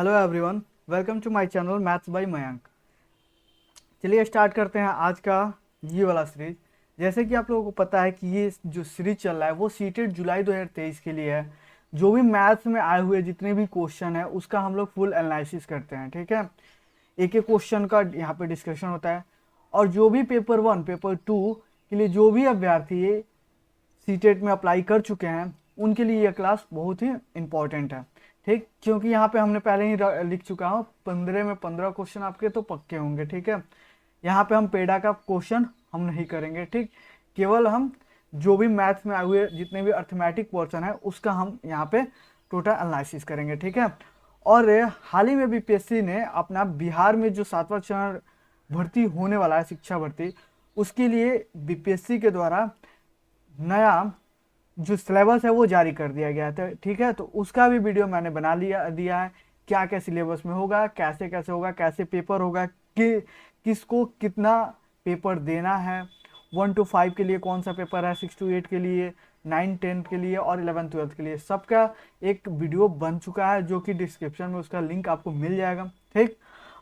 Hello everyone, welcome to my channel maths by Mayank. चलिए start करते हैं आज का ये वाला सीरीज। जैसे कि आप लोगों को पता है कि ये जो सीरीज चल रहा है वो सीटेड जुलाई 2023 के लिए है। जो भी मैथ्स में आए हुए जितने भी क्वेश्चन है उसका हम लोग फुल एनालिसिस करते हैं, ठीक है। एक एक क्वेश्चन का यहाँ पे डिस्कशन होता है। और जो भी पेपर 1 पेपर 2 के लिए जो भी अभ्यर्थी सीटेट में अप्लाई कर चुके हैं उनके लिए यह क्लास बहुत ही इंपॉर्टेंट है, ठीक। क्योंकि यहाँ पे हमने पहले ही लिख चुका हूँ 15 में 15 क्वेश्चन आपके तो पक्के होंगे, ठीक है। यहाँ पे हम पेडा का क्वेश्चन हम नहीं करेंगे, ठीक। केवल हम जो भी मैथ्स में आए हुए जितने भी अर्थमेटिक पोर्शन है उसका हम यहाँ पे टोटल एनालिसिस करेंगे, ठीक है। और हाल ही में बीपीएससी ने अपना बिहार में जो 7वां चरण भर्ती होने वाला है शिक्षा भर्ती, उसके लिए बीपीएससी के द्वारा नया जो सिलेबस है वो जारी कर दिया गया था, ठीक है। तो उसका भी वीडियो मैंने बना दिया है। क्या क्या सिलेबस में होगा, कैसे कैसे होगा, कैसे पेपर होगा, किसको कितना पेपर देना है, 1 to 5 के लिए कौन सा पेपर है, 6 to 8 के लिए, 9 10 के लिए और 11 12 के लिए, सबका एक वीडियो बन चुका है जो कि डिस्क्रिप्शन में उसका लिंक आपको मिल जाएगा, ठीक।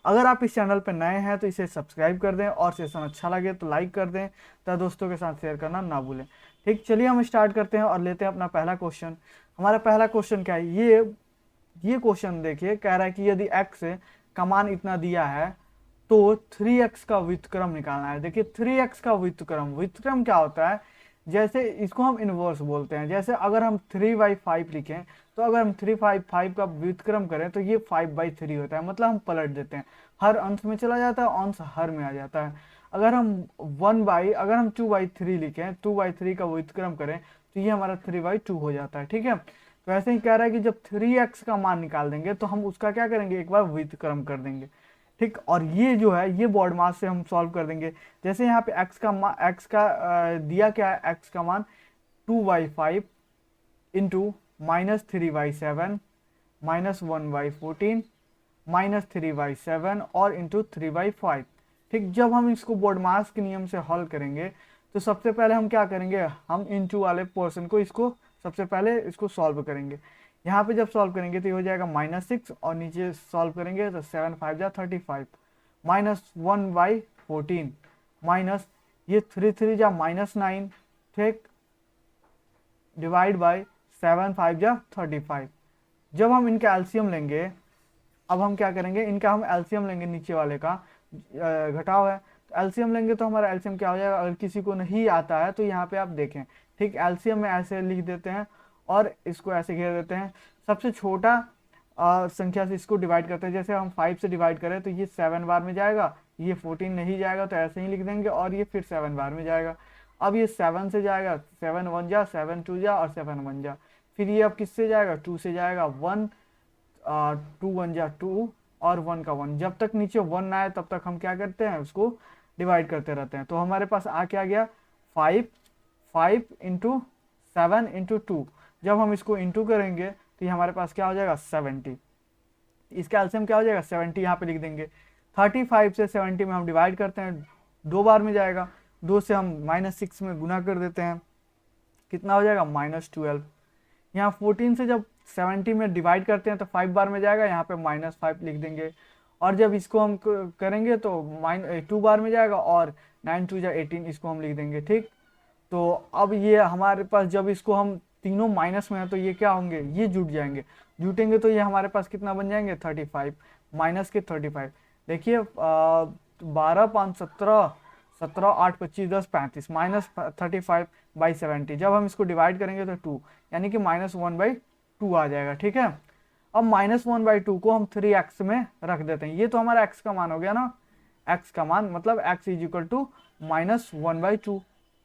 अगर आप इस चैनल पर नए हैं तो इसे सब्सक्राइब कर दें और सेशन अच्छा लगे तो लाइक कर दें तथा दोस्तों के साथ शेयर करना ना भूलें, ठीक। चलिए हम स्टार्ट करते हैं और लेते हैं अपना पहला क्वेश्चन। हमारा पहला क्वेश्चन क्या है, ये क्वेश्चन देखिए, कह रहा है कि यदि x का मान इतना दिया है तो 3x का व्युत्क्रम निकालना है। देखिए 3x का व्युत्क्रम क्या होता है, जैसे इसको हम इनवर्स बोलते हैं। जैसे अगर हम 3/5 लिखें तो अगर हम 3/5 का व्युत्क्रम करें तो ये 5/3 होता है, मतलब हम पलट देते हैं, हर अंश में चला जाता है, अंश हर में आ जाता है। अगर हम 2/3 लिखें, 2/3 का व्युत्क्रम करें तो ये हमारा 3/2 हो जाता है, ठीक है। तो ऐसे ही कह रहा है कि जब 3x का मान निकाल देंगे तो हम उसका क्या करेंगे, एक बार व्युत्क्रम कर देंगे, ठीक। और ये जो है ये बॉड मास से हम सॉल्व कर देंगे। जैसे यहाँ पे x का दिया क्या है, x का मान 2/5 इंटू -3/7 -1/14 -3/7 और इंटू 3/5, ठीक। जब हम इसको बोर्ड मास के नियम से हल करेंगे तो सबसे पहले हम क्या करेंगे, हम इंटू वाले पोर्शन को इसको सबसे पहले इसको सॉल्व करेंगे। यहाँ पे जब सॉल्व करेंगे तो ये हो जाएगा -6 और नीचे सॉल्व करेंगे तो 7 5 जा 35 -1/14 माइनस ये 3 3 जा -9, ठीक, डिवाइड बाय 7 5 जा 35। जब हम इनका एलसीएम लेंगे, अब हम क्या करेंगे, इनका हम एलसीएम लेंगे, नीचे वाले का घटाव है तो एलसीएम लेंगे तो हमारा एलसीएम क्या हो जाएगा। अगर किसी को नहीं आता है तो यहाँ पे आप देखें, ठीक, एलसीएम में ऐसे लिख देते हैं और इसको ऐसे घेर देते हैं। सबसे छोटा संख्या से इसको डिवाइड करते हैं। जैसे हम 5 से डिवाइड करें तो ये 7 बार में जाएगा, ये 14 नहीं जाएगा तो ऐसे ही लिख देंगे और ये फिर 7 बार में जाएगा। अब ये 7 से जाएगा, 7 1 जा, 7 2 जा और 7 1 जा। फिर ये अब किससे जाएगा, 2 से जाएगा, 1 2 1 जा 2 और 1 का 1। जब तक नीचे 1 ना आए तब तक हम क्या करते हैं, उसको डिवाइड करते रहते हैं। तो हमारे पास आ क्या गया, 5 इंटू 7 इंटू 2। जब हम इसको इंटू करेंगे तो ये हमारे पास क्या हो जाएगा, 70। इसका एलसीएम क्या हो जाएगा, 70 यहाँ पे लिख देंगे। 35 से 70 में हम डिवाइड करते हैं, 2 बार में जाएगा, 2 से हम -6 में गुना कर देते हैं, कितना हो जाएगा, -12। यहाँ 14 से जब 70 में डिवाइड करते हैं तो 5 बार में जाएगा, यहाँ पे -5 लिख देंगे। और जब इसको हम करेंगे तो 2 बार में जाएगा और 9 2 जा 18 इसको हम लिख देंगे, ठीक। तो अब ये हमारे पास जब इसको हम तीनों माइनस में है तो ये क्या होंगे, ये जुट जाएंगे, जुटेंगे तो ये हमारे पास कितना बन जाएंगे, 35 माइनस के 35। देखिए 12 5 17 17 8 25 10 35 -35/70। जब हम इसको डिवाइड करेंगे तो 2, यानी कि -1/2 आ जाएगा, ठीक है। अब -1/2 को हम 3x में रख देते हैं। ये तो हमारा x का मान हो गया ना, x का मान मतलब x इज इक्वल टू -1/2,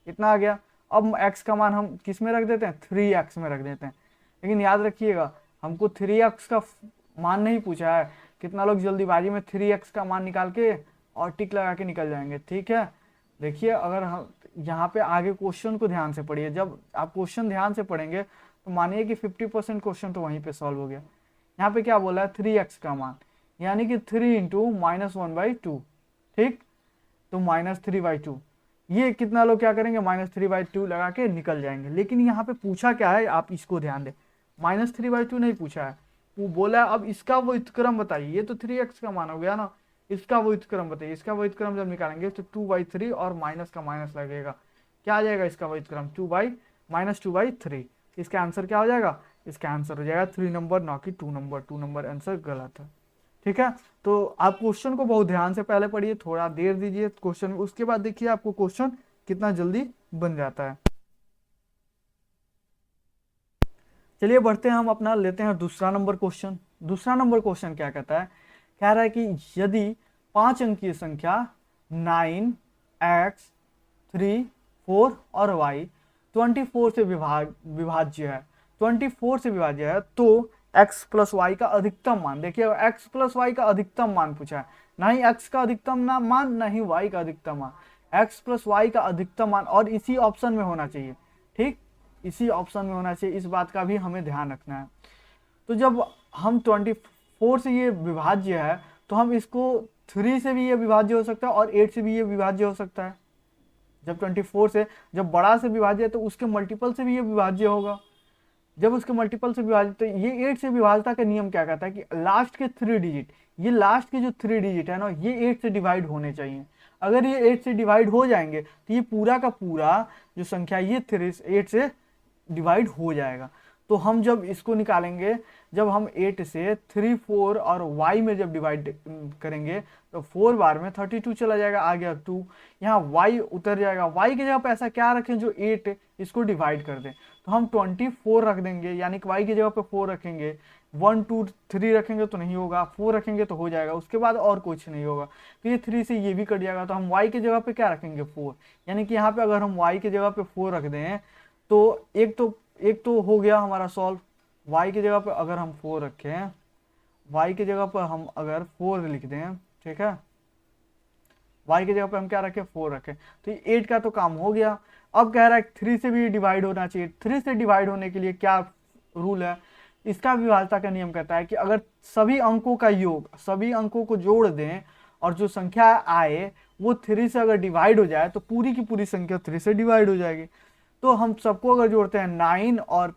इतना आ गया। अब x का मान हम किस में रख देते हैं, 3x में रख देते हैं। लेकिन याद रखिएगा हमको 3x का मान नहीं पूछा है। कितना लोग जल्दीबाजी में 3x का मान निकाल के और टिक लगा के निकल जाएंगे, ठीक है। देखिए अगर हम यहाँ पे आगे क्वेश्चन को ध्यान से पढ़िए, जब आप क्वेश्चन ध्यान से पढ़ेंगे तो मानिए कि 50% क्वेश्चन तो वहीं पे सॉल्व हो गया। यहाँ पे क्या बोला है, 3x का मान, यानी कि 3 इंटू -1/2, ठीक। तो -3/2, ये कितना लोग क्या करेंगे, -3/2 लगा के निकल जाएंगे। लेकिन यहाँ पे पूछा क्या है, आप इसको ध्यान दें, -3/2 नहीं पूछा है, बोला है अब इसका व्युत्क्रम बताइए, ये तो 3x का मान हो गया ना, इसका व्युत्क्रम बताइए। इसका व्युत्क्रम जब निकालेंगे तो 2/3 और माइनस का माइनस लगेगा, क्या आ जाएगा इसका व्युत्क्रम, -2/3। इसका आंसर क्या हो जाएगा, इसका आंसर हो जाएगा 3 नंबर, ना कि 2 नंबर। 2 नंबर आंसर गलत है। ठीक है, तो आप क्वेश्चन को बहुत ध्यान से पहले पढ़िए, थोड़ा देर दीजिए क्वेश्चन, उसके बाद देखिए आपको क्वेश्चन कितना जल्दी बन जाता है। चलिए बढ़ते हैं, हम अपना लेते हैं दूसरा नंबर क्वेश्चन। दूसरा नंबर क्वेश्चन क्या कहता है, कह रहा है कि यदि 5 अंकीय संख्या 9, x, 3, 4 और y 24 से विभाज्य है, 24 से विभाज्य है, तो x प्लस वाई का अधिकतम मान, देखिए x प्लस वाई का अधिकतम मान पूछा है, ना ही x का अधिकतम ना मान, ना ही y का अधिकतम मान, x प्लस वाई का अधिकतम मान, और इसी ऑप्शन में होना चाहिए। ठीक, इसी ऑप्शन में होना चाहिए, इस बात का भी हमें ध्यान रखना है। तो जब हम 24 से ये विभाज्य है, तो हम इसको 3 से भी ये विभाज्य हो सकता है और 8 से भी ये विभाज्य हो सकता है। जब 24 से जब बड़ा से विभाज्य है तो उसके मल्टीपल से भी ये विभाज्य होगा। जब उसके मल्टीपल से विभाजित, तो ये 8 से विभाज्यता का नियम क्या कहता है कि लास्ट के 3 डिजिट, ये लास्ट के जो 3 डिजिट है ना, ये 8 से डिवाइड होने चाहिए। अगर ये 8 से डिवाइड हो जाएंगे तो ये पूरा का पूरा जो संख्या ये 8 से डिवाइड हो जाएगा। तो हम जब इसको निकालेंगे, जब हम 8 से 3, 4 और y में जब डिवाइड करेंगे तो 4 बार में 32 चला जाएगा, आ गया 2, यहाँ y उतर जाएगा। y की जगह पे ऐसा क्या रखें जो 8 इसको डिवाइड कर दें, तो हम 24 रख देंगे, यानी कि y की जगह पे 4 रखेंगे। 1, 2, 3 रखेंगे तो नहीं होगा, 4 रखेंगे तो हो जाएगा, उसके बाद और कुछ नहीं होगा, तो ये 3 से ये भी कट जाएगा। तो हम y की जगह पे क्या रखेंगे, 4, यानी कि यहाँ पे अगर हम y की जगह पे 4 रख दें तो एक तो हो गया हमारा सॉल्व। y की जगह पे अगर हम 4 रखें, y की जगह पर हम अगर 4 लिख दें, ठीक है, y की जगह पे हम क्या रखें, 4 रखें, तो ये 8 का तो काम हो गया। अब कह रहा है 3 से भी डिवाइड होना चाहिए। 3 से डिवाइड होने के लिए क्या रूल है, इसका विभाज्यता का नियम कहता है कि अगर सभी अंकों का योग, सभी अंकों को जोड़ दें और जो संख्या आए वो 3 से अगर डिवाइड हो जाए तो पूरी की पूरी संख्या 3 से डिवाइड हो जाएगी। तो हम सबको अगर जोड़ते हैं 9 और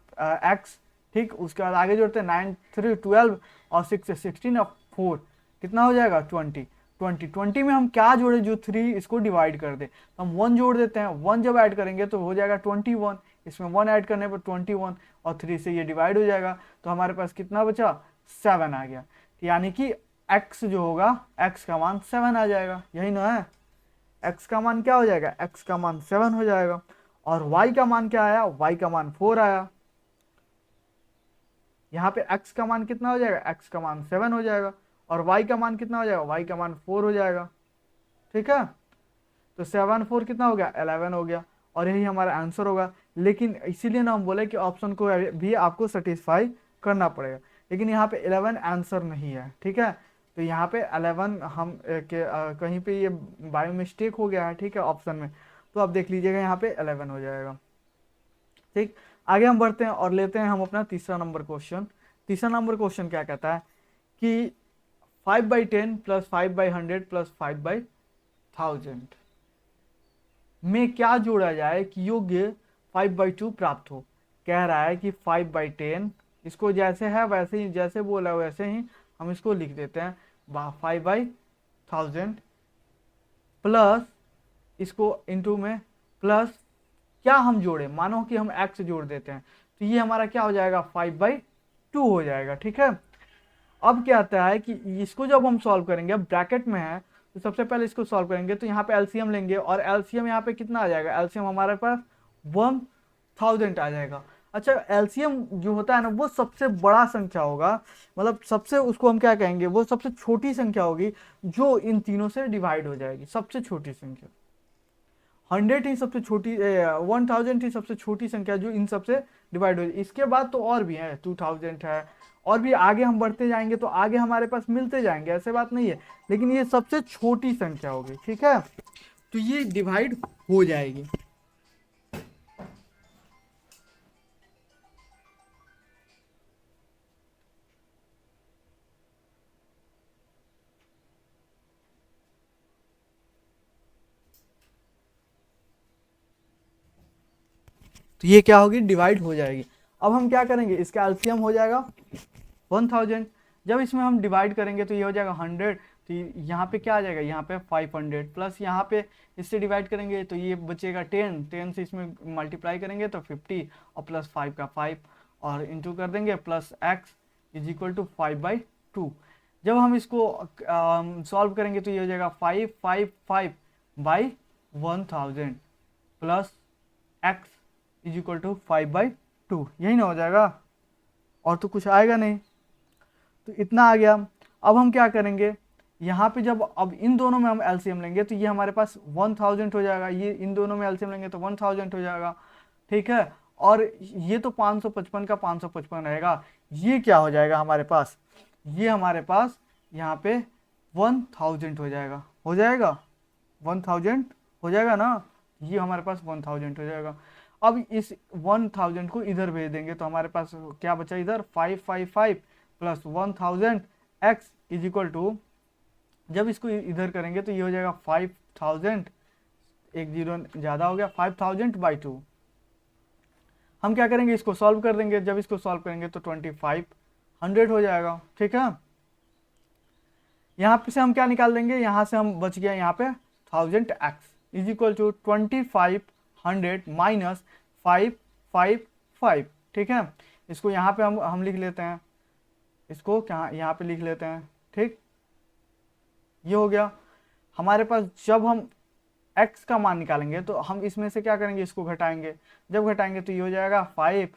x, ठीक, उसके बाद आगे जोड़ते हैं 9, 3, 12 और 6 16 और 4 कितना हो जाएगा, 20 में हम क्या जोड़े, जो 3 इसको डिवाइड कर दे, तो हम 1 जोड़ देते हैं। 1 जब ऐड करेंगे तो हो जाएगा 21, इसमें 1 ऐड करने पर 21 और 3 से ये डिवाइड हो जाएगा, तो हमारे पास कितना बचा, 7 आ गया। यानी कि x जो होगा, x का मान 7 आ जाएगा, यही ना है, x का मान क्या हो जाएगा, x का मान 7 हो जाएगा। और y का मान क्या आया, y का मान 4 आया। यहाँ पे x का मान कितना हो जाएगा, x का मान 7 हो जाएगा, और y का मान कितना हो जाएगा, y का मान 4 हो जाएगा। ठीक है, तो 7 4 कितना हो गया, 11 हो गया, और यही हमारा आंसर होगा। लेकिन इसीलिए ना हम बोले कि ऑप्शन को भी आपको सेटिस्फाई करना पड़ेगा, लेकिन यहाँ पे 11 आंसर नहीं है। ठीक है, तो यहाँ पे 11 हम कहीं पे ये बाय मिस्टेक हो गया है, ठीक है, ऑप्शन में, तो आप देख लीजिएगा यहाँ पे 11 हो जाएगा। ठीक, आगे हम बढ़ते हैं और लेते हैं हम अपना तीसरा नंबर क्वेश्चन। तीसरा नंबर क्वेश्चन क्या कहता है कि 5/10 प्लस 5/100 प्लस 5/1000 में क्या जोड़ा जाए कि योग्य 5/2 प्राप्त हो। कह रहा है कि 5/10, इसको जैसे है वैसे ही, जैसे बोला वैसे ही हम इसको लिख देते हैं 5/1000 प्लस इसको इंटू में प्लस क्या हम जोड़े, मानो कि हम x जोड़ देते हैं, तो ये हमारा क्या हो जाएगा, 5/2 हो जाएगा। ठीक है, अब क्या आता है कि इसको जब हम सॉल्व करेंगे, अब ब्रैकेट में है तो सबसे पहले इसको सॉल्व करेंगे, तो यहाँ पे एलसीएम लेंगे, और एलसीएम यहाँ पे कितना आ जाएगा, एलसीएम हमारे पास 1000 आ जाएगा। अच्छा, एलसीएम जो होता है ना वो सबसे बड़ा संख्या होगा, मतलब सबसे, उसको हम क्या कहेंगे, वो सबसे छोटी संख्या होगी जो इन तीनों से डिवाइड हो जाएगी, सबसे छोटी संख्या। 100 ही सबसे छोटी, 1000 ही सबसे छोटी संख्या जो इन सबसे डिवाइड हो जाए। इसके बाद तो और भी है, 2000 है, और भी आगे हम बढ़ते जाएंगे तो आगे हमारे पास मिलते जाएंगे, ऐसे बात नहीं है, लेकिन ये सबसे छोटी संख्या होगी। ठीक है, तो ये डिवाइड हो जाएगी। तो ये क्या होगी, डिवाइड हो जाएगी। अब हम क्या करेंगे, इसका एलसीएम हो जाएगा 1000। जब इसमें हम डिवाइड करेंगे तो ये हो जाएगा 100, तो यहाँ पे क्या आ जाएगा, यहाँ पे 500 प्लस यहाँ पे इससे डिवाइड करेंगे तो ये बचेगा 10, 10 से इसमें मल्टीप्लाई करेंगे तो 50 और प्लस 5 का 5 और इंटू कर देंगे plus x is equal to 5/2। जब हम इसको सॉल्व करेंगे तो ये हो जाएगा 555/1000 plus x is equal to 5/2, यही ना हो जाएगा, और तो कुछ आएगा नहीं। तो इतना आ गया। अब हम क्या करेंगे, यहाँ पे जब अब इन दोनों में हम एलसीएम लेंगे तो ये हमारे पास 1000 हो जाएगा, ये इन दोनों में एलसीएम लेंगे तो 1000 हो जाएगा, ठीक है। और ये तो 555 का 555 रहेगा, ये क्या हो जाएगा हमारे पास, ये हमारे पास यहाँ पे 1000 हो जाएगा, 1000 हो जाएगा ना, ये हमारे पास 1000 हो जाएगा। अब इस 1000 को इधर भेज देंगे तो हमारे पास क्या बचा इधर, 555 plus 1000 x is equal to, जब इसको इधर करेंगे तो ये हो जाएगा 5000, एक जीरो ज़्यादा हो गया, 5000/2। हम क्या करेंगे, इसको सॉल्व कर देंगे, जब इसको सॉल्व करेंगे तो 2500 हो जाएगा, ठीक है। यहाँ पे से हम क्या निकाल देंगे, यहाँ से हम बच गया यहाँ पे 1000x is equal to 2500 minus 555, ठीक है। इसको यहाँ पे हम लिख लेते हैं, इसको क्या यहाँ पे लिख लेते हैं, ठीक। ये हो गया हमारे पास। जब हम x का मान निकालेंगे तो हम इसमें से क्या करेंगे, इसको घटाएंगे, जब घटाएंगे तो ये हो जाएगा 5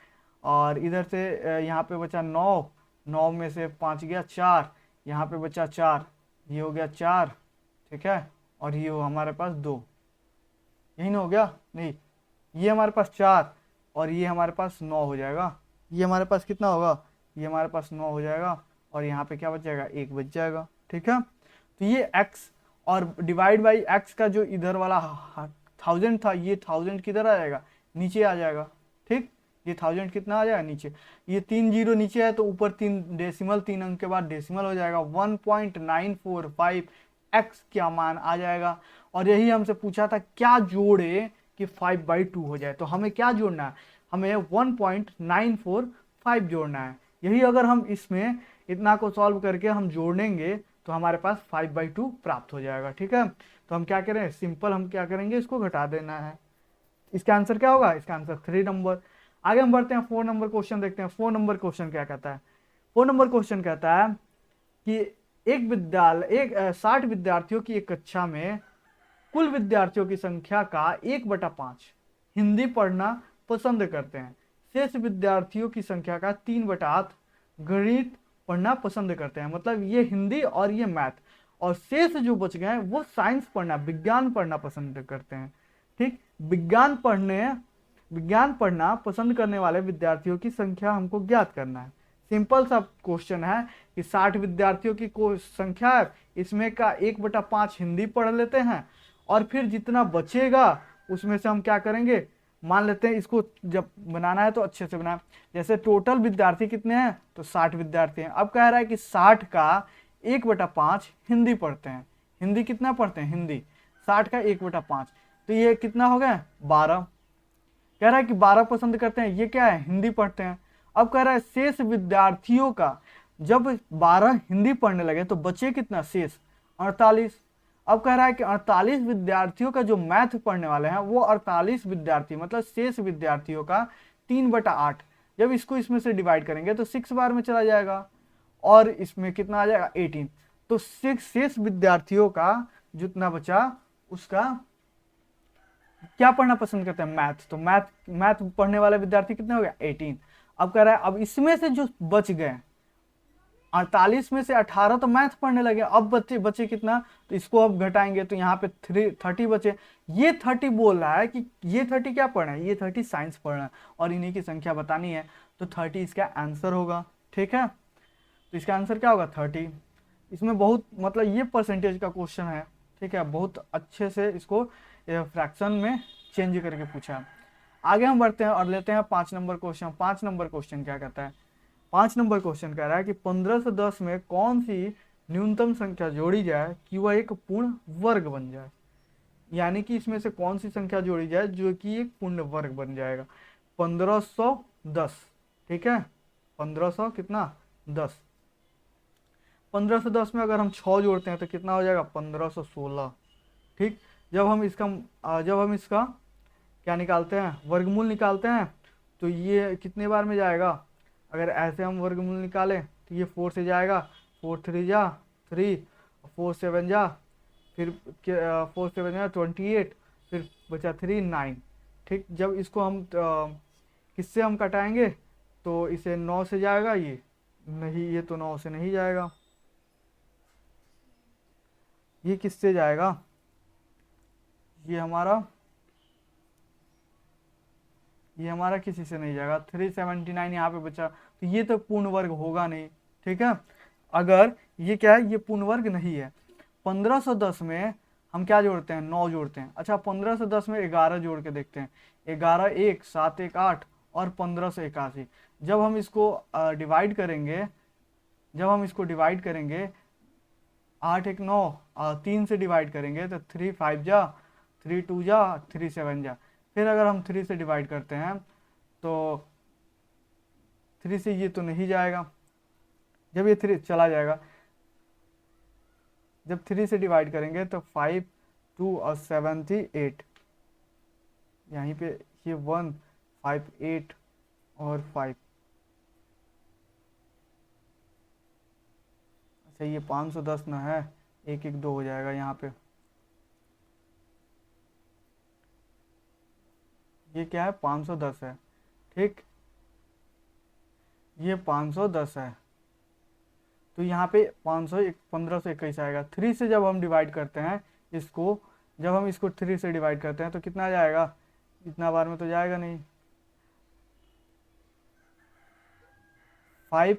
और इधर से यहाँ पे बचा 9, 9 में से 5 गया 4, यहाँ पे बचा 4, ये हो गया 4, ठीक है। और ये हो हमारे पास 2, यही ना हो गया, नहीं ये हमारे पास 4 और ये हमारे पास 9 हो जाएगा, ये हमारे पास कितना होगा, ये हमारे पास 9 हो जाएगा और यहाँ पे क्या बच जाएगा, 1 बच जाएगा, ठीक है। तो ये x और डिवाइड बाई x का जो इधर वाला 1000 था, ये 1000 किधर आ जाएगा, नीचे आ जाएगा, ठीक। ये 1000 कितना आ जाएगा नीचे, ये 3 जीरो नीचे है तो ऊपर 3 डेसिमल, 3 अंक के बाद डेसिमल हो जाएगा, 1.945 x क्या मान आ जाएगा। और यही हमसे पूछा था क्या जोड़े कि 5/2 हो जाए, तो हमें क्या जोड़ना है, हमें 1.945 जोड़ना है। यही अगर हम इसमें इतना को सॉल्व करके हम जोड़ेंगे तो हमारे पास 5/2 प्राप्त हो जाएगा, ठीक है। तो हम क्या करें, सिंपल हम क्या करेंगे, इसको घटा देना है। इसका आंसर क्या होगा, इसका आंसर 3 नंबर। आगे हम बढ़ते हैं, 4 नंबर क्वेश्चन देखते हैं। 4 नंबर क्वेश्चन क्या कहता है, 4 नंबर क्वेश्चन कहता है कि एक 60 विद्यार्थियों की एक कक्षा में कुल विद्यार्थियों की संख्या का 1/5 हिंदी पढ़ना पसंद करते हैं, शेष विद्यार्थियों की संख्या का 3/8 गणित पढ़ना पसंद करते हैं। मतलब ये हिंदी और ये मैथ, और शेष जो बच गए हैं वो साइंस पढ़ना, विज्ञान पढ़ना पसंद करते हैं, ठीक। विज्ञान पढ़ना पसंद करने वाले विद्यार्थियों की संख्या हमको ज्ञात करना है। सिंपल सा क्वेश्चन है कि 60 विद्यार्थियों की संख्या है, इसमें का 1/5 हिंदी पढ़ लेते हैं और फिर जितना बचेगा उसमें से हम क्या करेंगे, मान लेते हैं इसको जब बनाना है तो अच्छे से बनाए। जैसे टोटल विद्यार्थी कितने हैं, तो 60 विद्यार्थी हैं। अब कह रहा है कि 60 का 1/5 हिंदी पढ़ते हैं, हिंदी कितना पढ़ते हैं, हिंदी 60 का 1/5, तो ये कितना हो गया 12। कह रहा है कि 12 पसंद करते हैं, ये क्या है, हिंदी पढ़ते हैं। अब कह रहा है शेष विद्यार्थियों का, जब 12 हिंदी पढ़ने लगे तो बचे कितना शेष, 48। अब कह रहा है कि 48 विद्यार्थियों का जो मैथ पढ़ने वाले हैं वो 48 विद्यार्थी, मतलब शेष विद्यार्थियों का 3/8। जब इसको इसमें से डिवाइड करेंगे तो 6 बार में चला जाएगा और इसमें कितना आ जाएगा 18। तो शेष विद्यार्थियों का जितना बचा उसका क्या पढ़ना पसंद करते हैं, मैथ। तो मैथ पढ़ने वाले विद्यार्थी कितने हो गए 18। अब कह रहा है अब इसमें से जो बच गए 48 में से 18 तो मैथ पढ़ने लगे, अब बचे कितना, तो इसको अब घटाएंगे तो यहाँ पे 30 बचे। ये 30 बोल रहा है कि ये 30 क्या पढ़ना है, ये 30 साइंस पढ़ना है और इन्हीं की संख्या बतानी है, तो 30 इसका आंसर होगा, ठीक है। तो इसका आंसर क्या होगा 30। इसमें बहुत मतलब ये परसेंटेज का क्वेश्चन है, ठीक है, बहुत अच्छे से इसको फ्रैक्शन में चेंज करके पूछा है। आगे हम बढ़ते हैं और लेते हैं 5 नंबर क्वेश्चन। 5 नंबर क्वेश्चन क्या कहता है, 5 नंबर क्वेश्चन कह रहा है कि 15 से 10 में कौन सी न्यूनतम संख्या जोड़ी जाए कि वह एक पूर्ण वर्ग बन जाए। यानी कि इसमें से कौन सी संख्या जोड़ी जाए जो कि एक पूर्ण वर्ग बन जाएगा। 1510, ठीक है, 1500 कितना 10। 1510 में अगर हम 6 जोड़ते हैं तो कितना हो जाएगा 1516। ठीक, जब हम इसका क्या निकालते हैं, वर्गमूल निकालते हैं, तो ये कितने बार में जाएगा, अगर ऐसे हम वर्गमूल निकालें तो ये 4 से जाएगा, 4 3 जा 3, 4 7 जा, फिर 4 7 जा 28, फिर बचा 3 9। ठीक, जब इसको हम किससे हम कटाएंगे तो इसे 9 से जाएगा, ये नहीं, ये तो 9 से नहीं जाएगा, ये किससे जाएगा, ये हमारा किसी से नहीं जाएगा। 379 यहाँ पे बचा, तो ये तो पूर्ण वर्ग होगा नहीं। ठीक है, अगर ये क्या है, ये पूर्ण वर्ग नहीं है। 1510 में हम क्या जोड़ते हैं, 9 जोड़ते हैं। अच्छा, 1510 में 11 जोड़ के देखते हैं। 11 1 7 1 8 और 1581। जब हम इसको डिवाइड करेंगे, 8 1 9, 3 से डिवाइड करेंगे तो 3 5 जा, 3 2 जा, 3 7 जा। फिर अगर हम 3 से डिवाइड करते हैं तो 3 से ये तो नहीं जाएगा, जब ये 3 चला जाएगा। जब 3 से डिवाइड करेंगे तो 5 2 और 7 थी 8, यहीं पे ये 1 5 8 और 5। अच्छा, ये 510 ना है, 1 1 2 हो जाएगा यहाँ पे। ये क्या है, 510 है। ठीक, ये 510 है, तो यहाँ पे 1521 आएगा। 3 से जब हम डिवाइड करते हैं इसको, जब हम इसको 3 से डिवाइड करते हैं तो कितना जाएगा, इतना बार में तो जाएगा नहीं। 5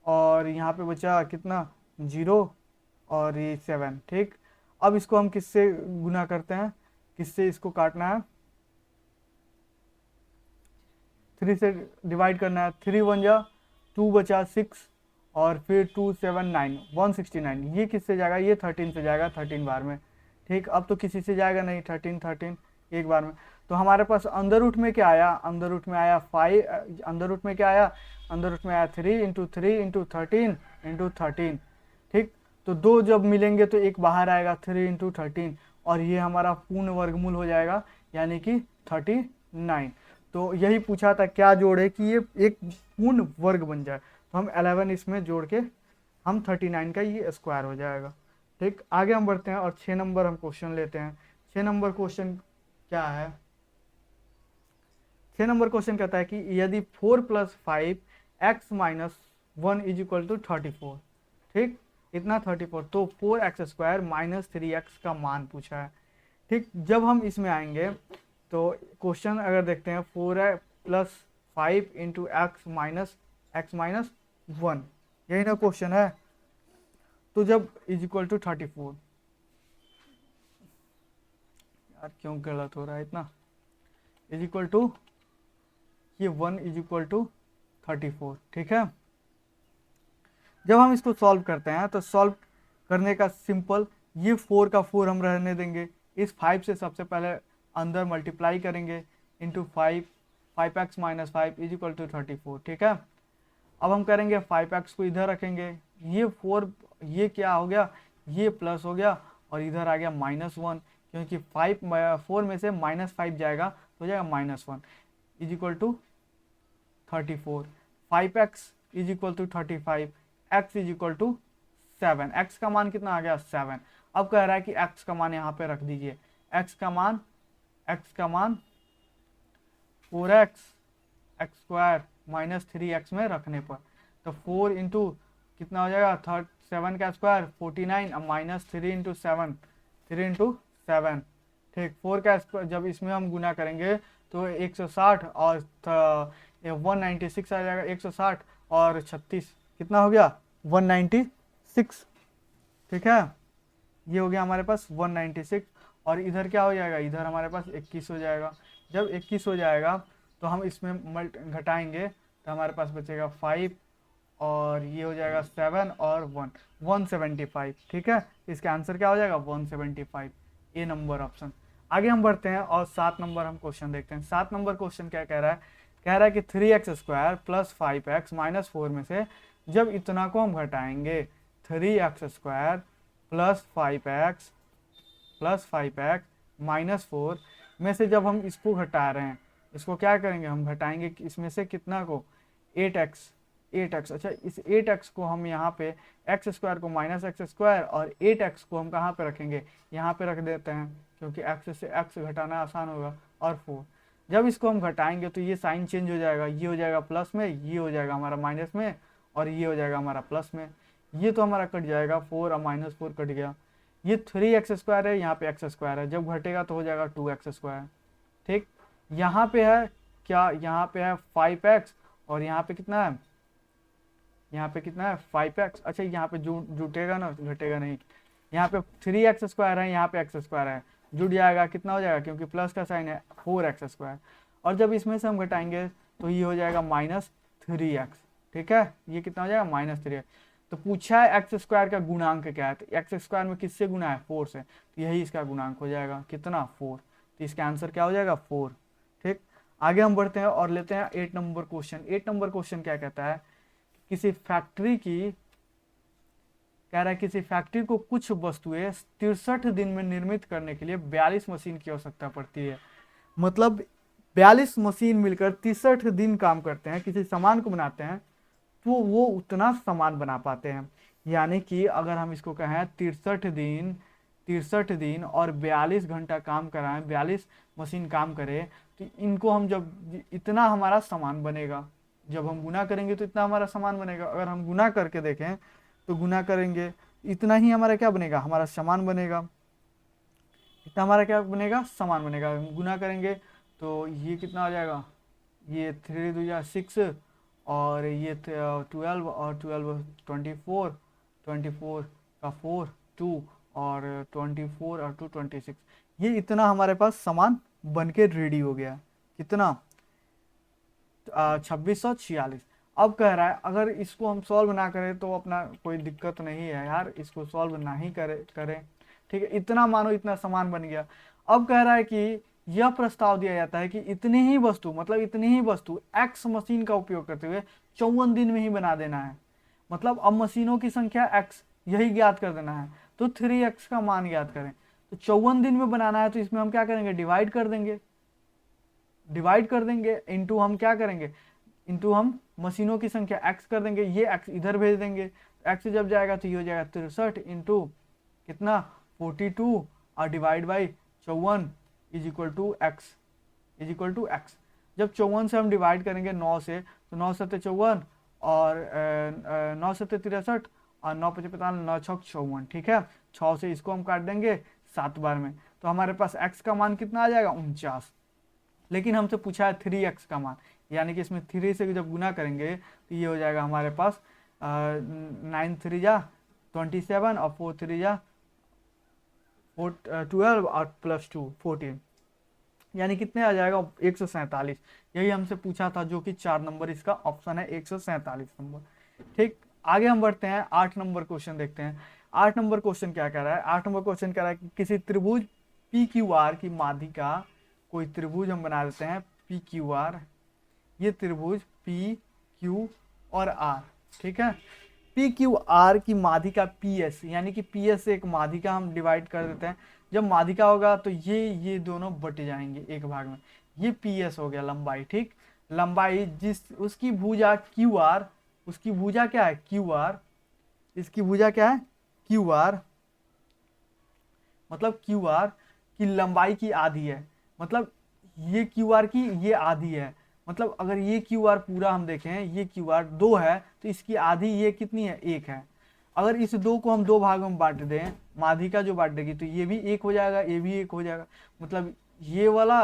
और यहाँ पे बचा कितना, 0 और ये 7। ठीक, अब इसको हम किससे गुना करते हैं, किससे इसको काटना है, 3 से डिवाइड करना है। 3 1 जा 2 बचा 6 और फिर 2 7 9 169। ये किससे जाएगा, ये 13 से जाएगा, 13 बार में। ठीक, अब तो किसी से जाएगा नहीं, 13 13 एक बार में। तो हमारे पास अंदर रूट में क्या आया, अंदर रूट में आया 5, अंदर रूट में क्या आया, अंदर रूट में आया 3 इंटू 3 इंटू 13 इंटू 13। ठीक, तो दो जब मिलेंगे तो एक बाहर आएगा, 3 इंटू 13, और ये हमारा पूर्ण वर्गमूल हो जाएगा, यानी कि 39। तो यही पूछा था क्या जोड़े कि ये एक पूर्ण वर्ग बन जाए, तो हम 11 इसमें जोड़ के हम 39 का ये स्क्वायर हो जाएगा। ठीक, आगे हम बढ़ते हैं और 6 नंबर हम क्वेश्चन लेते हैं। 6 नंबर क्वेश्चन क्या है, 6 नंबर क्वेश्चन कहता है कि यदि 4 + 5 x - 1 = 34। ठीक, इतना 34, तो 4x² - 3x का मान पूछा है। ठीक, जब हम इसमें आएंगे तो क्वेश्चन अगर देखते हैं, 4 + 5 × x - 1, यही ना क्वेश्चन है। तो जब = 34, यार क्यों गलत हो रहा है इतना, = ये 1 = 34। ठीक है, जब हम इसको सॉल्व करते हैं तो सॉल्व करने का सिंपल, ये 4 का 4 हम रहने देंगे, इस 5 से सबसे पहले अंदर मल्टीप्लाई करेंगे, इंटू 5 5x - 5 = 34। ठीक है, अब हम करेंगे 5x को इधर रखेंगे, ये 4, ये क्या हो गया, ये प्लस हो गया, और इधर आ गया -1, क्योंकि 4 में से -5 जाएगा तो हो जाएगा -1 = 34। 5x = 35, x = 7। x का मान कितना आ गया, 7। अब कह रहा है कि x का मान यहाँ पे रख दीजिए, x का मान 4x² - 3x में रखने पर, तो 4 इंटू कितना हो जाएगा, 7 का स्क्वायर 49, अब -3 × 7, 3 × 7। ठीक, 4 का स्क्वायर जब इसमें हम गुना करेंगे तो 160 और 196 आ जाएगा, 160 और 36 कितना हो गया, 196। ठीक है, ये हो गया हमारे पास 196, और इधर क्या हो जाएगा, इधर हमारे पास 21 हो जाएगा। जब 21 हो जाएगा तो हम इसमें घटाएंगे तो हमारे पास बचेगा 5, और ये हो जाएगा 7 और 1 175। ठीक है, इसका आंसर क्या हो जाएगा, 175, ए नंबर ऑप्शन। आगे हम बढ़ते हैं और 7 नंबर हम क्वेश्चन देखते हैं। 7 नंबर क्वेश्चन क्या कह रहा है, कह रहा है कि 3x² प्लस 5x माइनस 4 में से जब इतना को हम घटाएंगे 3x² प्लस 5x माइनस 4 में से जब हम इसको घटा रहे हैं, इसको क्या करेंगे, हम घटाएंगे इसमें से कितना को 8x। अच्छा, इस 8x को हम यहाँ पे x² को माइनस x² और 8x को हम कहाँ पे रखेंगे, यहाँ पे रख देते हैं, क्योंकि x से x घटाना आसान होगा। और 4 जब इसको हम घटाएंगे तो ये साइन चेंज हो जाएगा, ये हो जाएगा प्लस में, ये हो जाएगा हमारा माइनस में, और ये हो जाएगा हमारा प्लस में। ये तो हमारा कट जाएगा, 4 और माइनस 4 कट गया। ये 3x² है, यहाँ पे x² है, जब घटेगा तो हो जाएगा 2x²। ठीक, यहाँ पे है क्या, यहाँ पे है 5x और यहाँ पे कितना है, यहाँ पे कितना है 5x। अच्छा, यहाँ पे जुटेगा ना, घटेगा नहीं। यहाँ पे 3x² है, यहाँ पे x² है, जुट जाएगा, कितना हो जाएगा, क्योंकि प्लस का साइन है 4x²। और जब इसमें से हम घटाएंगे तो ये हो जाएगा -3x। ठीक है, ये कितना हो जाएगा -3x। तो पूछा है x² का गुणांक क्या है, तो x² में किससे गुना है, 4 से, तो यही इसका गुणांक हो जाएगा, कितना 4। तो इसका आंसर क्या हो जाएगा 4। ठीक, आगे हम बढ़ते हैं और लेते हैं 8 नंबर क्वेश्चन। 8 नंबर क्वेश्चन क्या कहता है, किसी फैक्ट्री की, कह रहा है किसी फैक्ट्री को कुछ वस्तुएं 63 दिन में निर्मित करने के लिए 42 मशीन की आवश्यकता पड़ती है। मतलब 42 मशीन मिलकर 63 दिन काम करते हैं, किसी सामान को बनाते हैं, तो वो उतना सामान बना पाते हैं। यानी कि अगर हम इसको कहें 63 दिन और 42 घंटा काम कराएं, 42 मशीन काम करे, तो इनको हम जब इतना हमारा सामान बनेगा, जब हम गुना करेंगे तो इतना हमारा सामान बनेगा। अगर हम गुना करके देखें तो गुना करेंगे इतना ही हमारा क्या बनेगा, हमारा सामान बनेगा। इतना हमारा क्या बनेगा, सामान बनेगा। गुना करेंगे तो ये कितना आ जाएगा, ये 3 2 6 और ये 12 और 12 24, 24 का 4 2 और 24 और 2 26। ये इतना हमारे पास सामान बन के रेडी हो गया। कितना, 2646। अब कह रहा है अगर इसको हम सॉल्व ना करें तो अपना कोई दिक्कत नहीं है यार, इसको सॉल्व ना ही करें। ठीक है, इतना मानो इतना सामान बन गया। अब कह रहा है कि यह प्रस्ताव दिया जाता है कि इतनी ही वस्तु, मतलब इतनी ही वस्तु x मशीन का उपयोग करते हुए 54 दिन में ही बना देना है। मतलब अब मशीनों की संख्या x यही ज्ञात कर देना है, तो 3x का मान ज्ञात करें। तो 54 दिन में बनाना है तो इसमें हम क्या करेंगे, डिवाइड कर देंगे इंटू हम क्या करेंगे, इंटू हम मशीनों की संख्या x कर देंगे, ये x इधर भेज देंगे। x जब जाएगा तो ये हो जाएगा 63 इंटू कितना 42 और divide by 54 is equal to x। जब 54 से हम डिवाइड करेंगे 9 से, तो 9 7 54 और 9 7 63 और 9 5 45 9 6 54। ठीक है, 6 से इसको हम काट देंगे 7 बार में, तो हमारे पास x का मान कितना आ जाएगा 49। लेकिन हमसे पूछा है 3x का मान, यानी कि इसमें 3 से जब गुना करेंगे तो ये हो जाएगा हमारे पास 9 3 27 और 4 3 12 और प्लस 2 14, यानी कितने आ जाएगा 147। यही हमसे पूछा था, जो कि 4 नंबर इसका ऑप्शन है 147 नंबर। ठीक, आगे हम बढ़ते हैं 8 नंबर क्वेश्चन देखते हैं। 8 नंबर क्वेश्चन क्या कह रहा है, 8 नंबर क्वेश्चन कह रहा है कि किसी त्रिभुज PQR की माध्यिका, कोई त्रिभुज हम बना देते हैं PQR, ये त्रिभुज PQ और R। ठीक है, PQR की माध्यिका PS, यानी कि PS से एक माध्यिका हम डिवाइड कर देते हैं। जब माध्यिका होगा तो ये दोनों बट जाएंगे एक भाग में, ये PS हो गया लंबाई। ठीक, लंबाई जिस उसकी भुजा QR, उसकी भुजा क्या है QR, इसकी भुजा क्या है QR, मतलब QR की लंबाई की आधी है, मतलब ये QR की ये आधी है। मतलब अगर ये QR पूरा हम देखें, ये QR 2 है तो इसकी आधी ये कितनी है 1 है। अगर इस 2 को हम 2 भागों में बांट दें, माध्यिका जो बांट देगी, तो ये भी 1 हो जाएगा, ये भी 1 हो जाएगा। मतलब ये वाला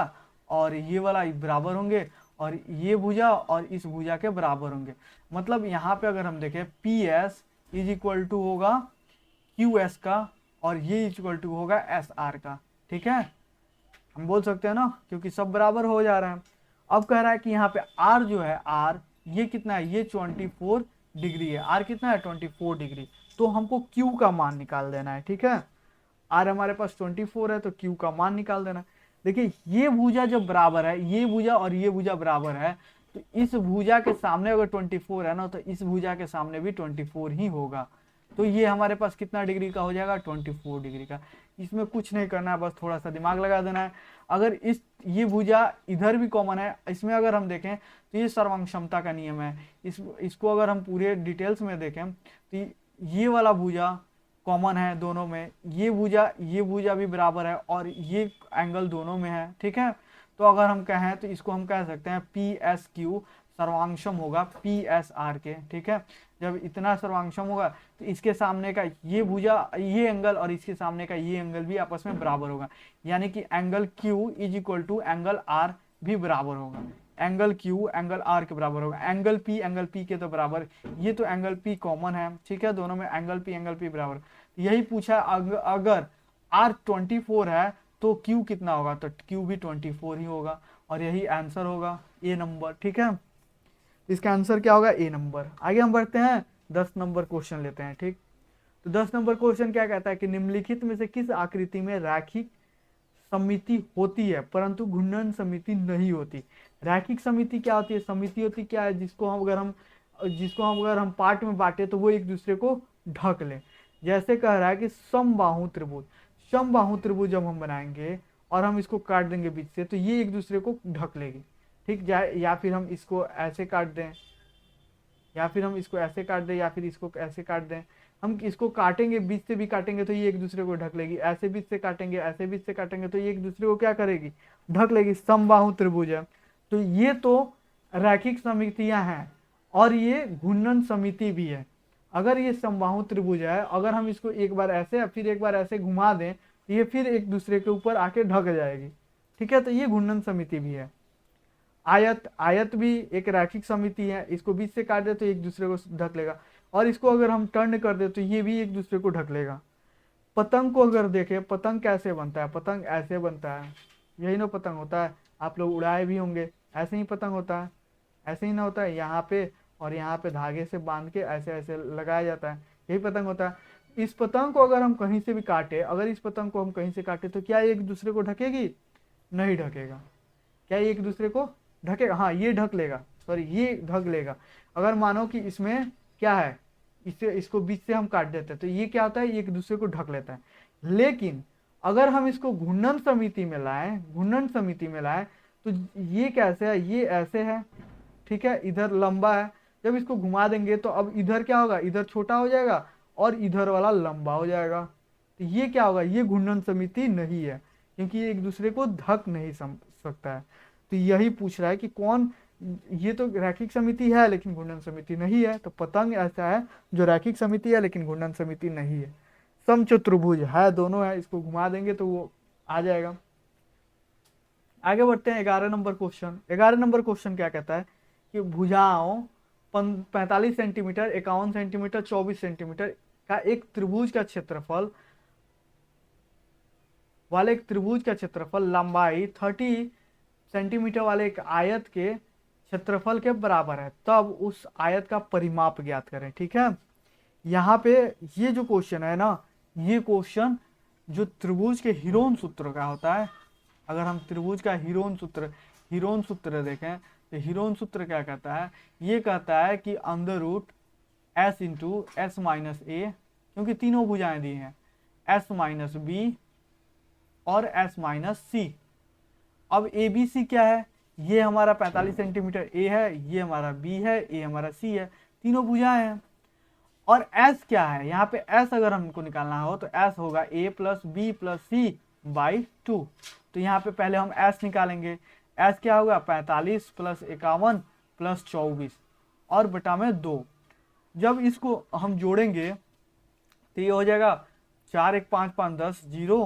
और ये वाला बराबर होंगे और ये भुजा और इस भुजा के बराबर होंगे। मतलब यहाँ पे अगर हम देखें PS इज इक्वल टू होगा QS का और ये इक्वल टू होगा SR का। ठीक है, हम बोल सकते हैं ना, क्योंकि सब बराबर हो जा रहे हैं। अब कह रहा है कि यहाँ पे R जो है, R ये कितना है, ये 24 डिग्री है। R कितना है 24 डिग्री, तो हमको Q का मान निकाल देना है। ठीक है, R हमारे पास 24 है तो Q का मान निकाल देना है। देखिए ये भुजा जब बराबर है, ये भुजा और ये भुजा बराबर है, तो इस भुजा के सामने अगर 24 है ना, तो इस भुजा के सामने भी 24 ही होगा। तो ये हमारे पास कितना डिग्री का हो जाएगा, 24 डिग्री का। इसमें कुछ नहीं करना है, बस थोड़ा सा दिमाग लगा देना है। अगर इस ये भुजा इधर भी कॉमन है, इसमें अगर हम देखें तो ये सर्वांग क्षमता का नियम है। इसको अगर हम पूरे डिटेल्स में देखें तो ये वाला भुजा कॉमन है दोनों में, ये भुजा भी बराबर है और ये एंगल दोनों में है, ठीक है। तो अगर हम कहें तो इसको हम कह सकते हैं पी एस क्यू सर्वांशम होगा पी एस आर के, ठीक है। जब इतना सर्वांशम होगा तो इसके सामने का ये भुजा ये एंगल और इसके सामने का ये एंगल भी आपस में बराबर होगा, यानी कि angle Q is equal to angle R भी बराबर होगा। एंगल Q एंगल R के बराबर होगा। एंगल P के तो बराबर, ये तो एंगल P कॉमन है, ठीक है, दोनों में एंगल P बराबर। यही पूछा अगर R 24 है तो Q कितना होगा, तो Q भी 24 ही होगा और यही आंसर होगा ए नंबर, ठीक है। इसका आंसर क्या होगा, ए नंबर। आगे हम बढ़ते हैं, 10 नंबर क्वेश्चन लेते हैं, ठीक। तो 10 नंबर क्वेश्चन क्या कहता है कि निम्नलिखित में से किस आकृति में रैखिक समिति होती है परंतु घूर्णन समिति नहीं होती। रैखिक समिति क्या होती है, समिति होती क्या है, जिसको हम अगर हम पार्ट में बांटे तो वो एक दूसरे को ढक ले। जैसे कह रहा है कि समबाहु त्रिभुज जब हम बनाएंगे और हम इसको काट देंगे बीच से तो ये एक दूसरे को ढक लेगी, ठीक। या फिर हम इसको ऐसे काट दें, या फिर इसको ऐसे काट दें, हम इसको काटेंगे बीच से भी काटेंगे तो ये एक दूसरे को ढक लेगी, ऐसे बीच से काटेंगे तो ये एक दूसरे को क्या करेगी, ढक लेगी। समबाहु त्रिभुज है, तो ये तो रैखिक समितियां हैं और ये घूर्णन समिति भी है। अगर ये समबाहु त्रिभुज है, अगर हम इसको एक बार ऐसे फिर एक बार ऐसे घुमा दें तो ये फिर एक दूसरे के ऊपर आके ढक जाएगी, ठीक है। तो ये घूर्णन समिति भी है। आयत भी एक रैखिक समिति है, इसको बीच से काट दे तो एक दूसरे को ढक लेगा और इसको अगर हम टर्न कर दे तो ये भी एक दूसरे को ढक लेगा। पतंग को अगर देखें, पतंग कैसे बनता है, पतंग ऐसे बनता है, यही ना पतंग होता है, आप लोग उड़ाए भी होंगे, ऐसे ही पतंग होता है, ऐसे ही ना होता है, यहाँ पे और यहाँ पे धागे से बांध के ऐसे ऐसे लगाया जाता है, यही पतंग होता है। इस पतंग को अगर हम कहीं से भी काटे, अगर इस पतंग को हम कहीं से काटे तो क्या एक दूसरे को ढकेगी, नहीं ढकेगा। क्या एक दूसरे को ढकेगा, हाँ ये ढक लेगा, सॉरी ये ढक लेगा। अगर मानो कि इसमें क्या है, इसको बीच से हम काट देते हैं तो ये क्या होता है, एक दूसरे को ढक लेता है। लेकिन अगर हम इसको घूर्णन समिति में लाएं तो ये कैसे है, ये ऐसे है, ठीक है, इधर लंबा है, जब इसको घुमा देंगे तो अब इधर क्या होगा, इधर छोटा हो जाएगा और इधर वाला लंबा हो जाएगा। तो ये क्या होगा, ये घूर्णन समिति नहीं है क्योंकि ये एक दूसरे को ढक नहीं सकता है। तो यही पूछ रहा है कि कौन, ये तो रैखिक समिति है लेकिन घूर्णन समिति नहीं है, तो पतंग ऐसा है जो रैखिक समिति है लेकिन घूर्णन समिति नहीं है। समचतुर्भुज है, दोनों है, इसको घुमा देंगे तो वो आ जाएगा। आगे बढ़ते हैं 11 नंबर क्वेश्चन। 11 नंबर क्वेश्चन क्या कहता है कि भुजाओं 45 सेंटीमीटर, 51 सेंटीमीटर, 24 सेंटीमीटर का एक त्रिभुज का क्षेत्रफल लंबाई 30 सेंटीमीटर वाले एक आयत के क्षेत्रफल के बराबर है, तब उस आयत का परिमाप ज्ञात करें, ठीक है। यहाँ पे ये जो क्वेश्चन है ना, ये क्वेश्चन जो त्रिभुज के हीरोन सूत्र का होता है। अगर हम त्रिभुज का हीरोन सूत्र देखें तो हीरोन सूत्र क्या कहता है, ये कहता है कि under root S into S minus A, क्योंकि तीनों भुजाएं दी हैं, एस माइनस बी और एस माइनस सी। अब ए बी सी क्या है, ये हमारा 45 सेंटीमीटर ए है, ये हमारा बी है, ए हमारा सी है, तीनों भुजाएं हैं। और एस क्या है, यहाँ पे एस अगर हमको निकालना हो तो एस होगा A plus B plus C by 2। तो यहाँ पे पहले हम एस निकालेंगे, एस क्या होगा 45 प्लस 51 प्लस 24 और बटा में 2। जब इसको हम जोड़ेंगे तो ये हो जाएगा 4 1 5 5 10 0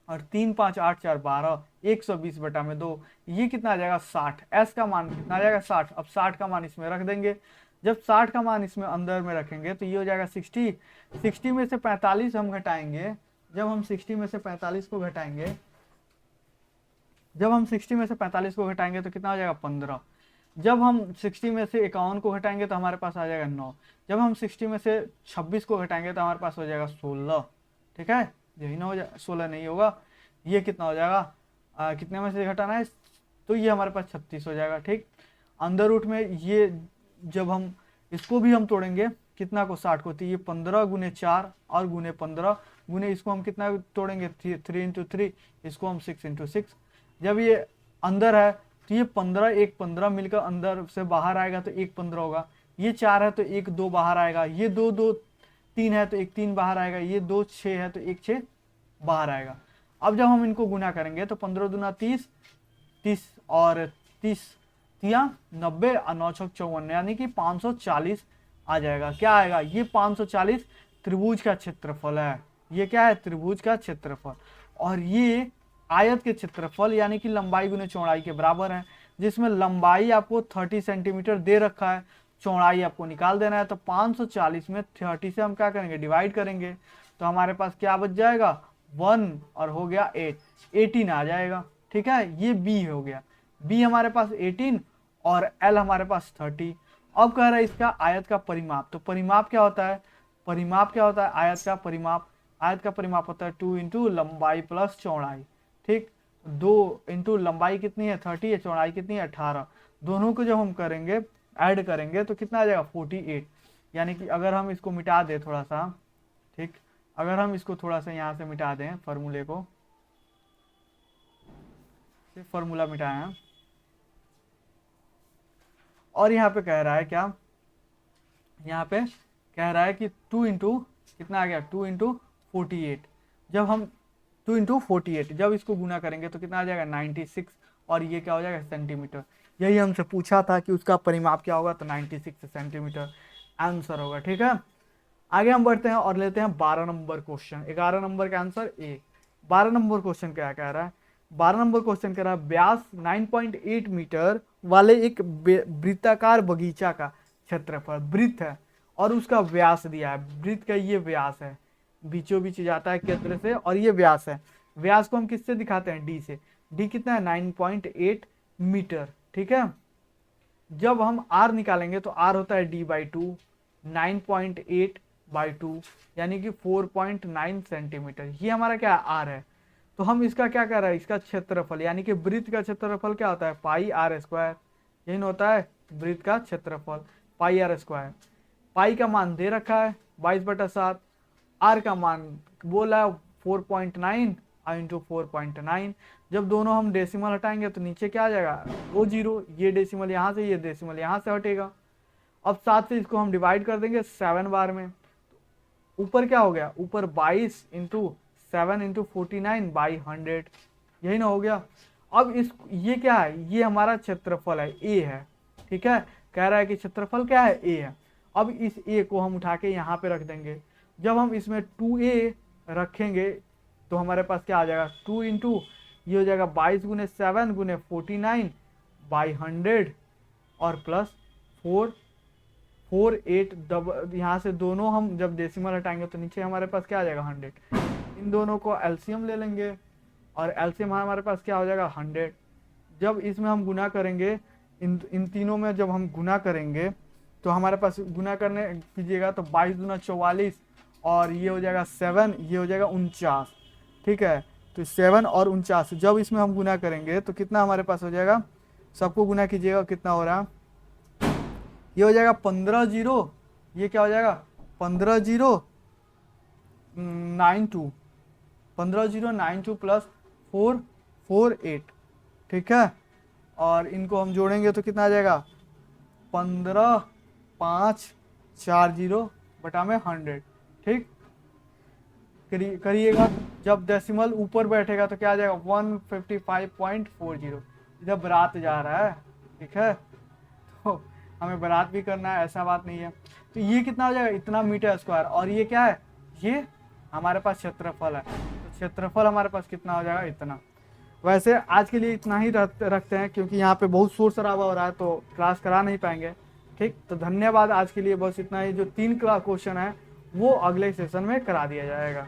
और 3 5 8 4 12 120 बटा में 2, ये कितना आ जाएगा 60। एस का मान कितना आ जाएगा 60। अब 60 का मान इसमें रख देंगे, जब 60 का मान इसमें अंदर में रखेंगे तो ये हो जाएगा 60। 60 में से 45 हम घटाएंगे, जब हम 60 में से 45 को घटाएंगे तो कितना हो जाएगा 15। जब हम 60 में से 51 को घटाएंगे तो हमारे पास आ जाएगा 9। जब हम 60 में से 26 को घटाएंगे तो हमारे पास हो जाएगा 16, ठीक है, यही ना हो जाएगा, 16 नहीं होगा, ये कितना हो जाएगा, कितने में से घटाना है, तो ये हमारे पास 36 हो जाएगा, ठीक। अंदर रूट में ये जब हम इसको भी हम तोड़ेंगे कितना को 60 को, तो ये 15 गुने 4 और गुने 15 गुने इसको हम कितना तोड़ेंगे 3 इंटू 3, इसको हम 6 इंटू 6। जब ये अंदर है तो ये 15 एक 15 मिलकर अंदर से बाहर आएगा तो एक 15 होगा, ये 4 है तो एक 2 बाहर आएगा, ये 2 2 3 है तो एक 3 बाहर आएगा, ये 2 6 है तो एक 6 बाहर आएगा। अब जब हम इनको गुना करेंगे तो 15 दूना 30, 30 और 30 तिया 90 और 9 छक 54, यानी कि 540 आ जाएगा। क्या आएगा? ये 540 त्रिभुज का क्षेत्रफल है। ये क्या है? त्रिभुज का क्षेत्रफल। और ये आयत के क्षेत्रफल यानी कि लंबाई गुने चौड़ाई के बराबर है, जिसमें लंबाई आपको 30 सेंटीमीटर दे रखा है, चौड़ाई आपको निकाल देना है। तो 540 में 30 से हम क्या करेंगे? डिवाइड करेंगे, तो हमारे पास क्या बच जाएगा? 1 और हो गया 8, 18 आ जाएगा। ठीक है, ये बी हो गया। बी हमारे पास 18 और एल हमारे पास 30। अब कह रहा है इसका आयत का परिमाप। तो परिमाप क्या होता है? परिमाप क्या होता है? आयत का परिमाप, आयत का परिमाप होता है 2 इंटू लंबाई प्लस चौड़ाई। ठीक, 2 इंटू लंबाई कितनी है 30 है, चौड़ाई कितनी है 18, दोनों को जब हम करेंगे ऐड करेंगे तो कितना आ जाएगा 48। यानी कि अगर हम इसको मिटा दें थोड़ा सा, ठीक, अगर हम इसको थोड़ा सा यहाँ से मिटा दें फॉर्मूले को, फॉर्मूला मिटाए हैं, और यहाँ पे कह रहा है क्या? यहाँ पे कह रहा है कि 2 इंटू कितना आ गया 2 इंटू 48। जब हम 2 इंटू 48 जब इसको गुना करेंगे तो कितना आ जाएगा 96, और ये क्या हो जाएगा सेंटीमीटर। यही हमसे पूछा था कि उसका परिमाप क्या होगा, तो 96 सेंटीमीटर आंसर होगा। ठीक है, आगे हम बढ़ते हैं और लेते हैं 12 नंबर क्वेश्चन। 11 नंबर का आंसर ए। 12 नंबर क्वेश्चन क्या कह रहा है? 12 नंबर क्वेश्चन कह रहा है व्यास 9.8 मीटर वाले एक वृत्ताकार बगीचा का क्षेत्रफल, वृत्त है और उसका व्यास दिया है। वृत्त का ये व्यास है, बीचों बीच जाता है केंद्र से, और ये व्यास है। व्यास को हम किससे दिखाते हैं? डी से। डी कितना है? 9.8 मीटर। ठीक है, जब हम आर निकालेंगे तो आर होता है डी बाई 2, 9.8 बाई 2 यानी कि 4.9 सेंटीमीटर। ये हमारा क्या है? आर है। तो हम इसका क्या कर रहे हैं? इसका क्षेत्रफल यानी कि वृत्त का क्षेत्रफल क्या होता है? पाई आर स्क्वायर। यही होता है वृत्त का क्षेत्रफल, पाई आर स्क्वायर। पाई का मान दे रखा है 22/7, आर का मान बोला 4.9 इंटू 4.9। जब दोनों हम डेसिमल हटाएंगे तो नीचे क्या आ जाएगा? 2 0, ये डेसिमल यहाँ से, ये डेसिमल यहाँ से हटेगा। अब 7 से इसको हम डिवाइड कर देंगे 7 बार में, ऊपर क्या हो गया? ऊपर 22 इंटू 7 इंटू 49 बाई 100, यही ना हो गया। अब इस ये क्या है? ये हमारा क्षेत्रफल है, ए है। ठीक है, कह रहा है कि क्षेत्रफल क्या है? ए है। अब इस ए को हम उठा के यहाँ पे रख देंगे। जब हम इसमें 2a रखेंगे तो हमारे पास क्या आ जाएगा? 2 इंटू ये हो जाएगा 22 गुने 7 गुने 49 बाई 100 और प्लस 448 डबल, यहाँ से दोनों हम जब डेसिमल हटाएंगे तो नीचे हमारे पास क्या आ जाएगा? 100। इन दोनों को एलसीएम ले लेंगे और एलसीएम हमारे पास क्या हो जाएगा? 100। जब इसमें हम गुना करेंगे, इन तीनों में जब हम गुना करेंगे तो हमारे पास गुना करने कीजिएगा तो 22 दूना 44 और ये हो जाएगा 7, ये हो जाएगा 49। ठीक है, तो 7 और 49 जब इसमें हम गुना करेंगे तो कितना हमारे पास हो जाएगा? सबको गुना कीजिएगा, कितना हो रहा है? ये हो जाएगा 15 0, ये क्या हो जाएगा? 15 0 92, 15 0 92 प्लस 448। ठीक है, और इनको हम जोड़ेंगे तो कितना आ जाएगा? 15 5 4 0 बटा में 100। ठीक, करिएगा। जब डेसिमल ऊपर बैठेगा तो क्या आ जाएगा? 155.40। इधर बारात जा रहा है। ठीक है, तो हमें बारात भी करना है, ऐसा बात नहीं है। तो ये कितना हो जाएगा? इतना मीटर स्क्वायर। और ये क्या है? ये हमारे पास क्षेत्रफल है। तो क्षेत्रफल हमारे पास कितना हो जाएगा? इतना। वैसे आज के लिए इतना ही रखते हैं, क्योंकि यहाँ पे बहुत शोर शराबा हो रहा है तो क्लास करा नहीं पाएंगे। ठीक, तो धन्यवाद। आज के लिए बस इतना ही। जो 3 क्वेश्चन है वो अगले सेशन में करा दिया जाएगा।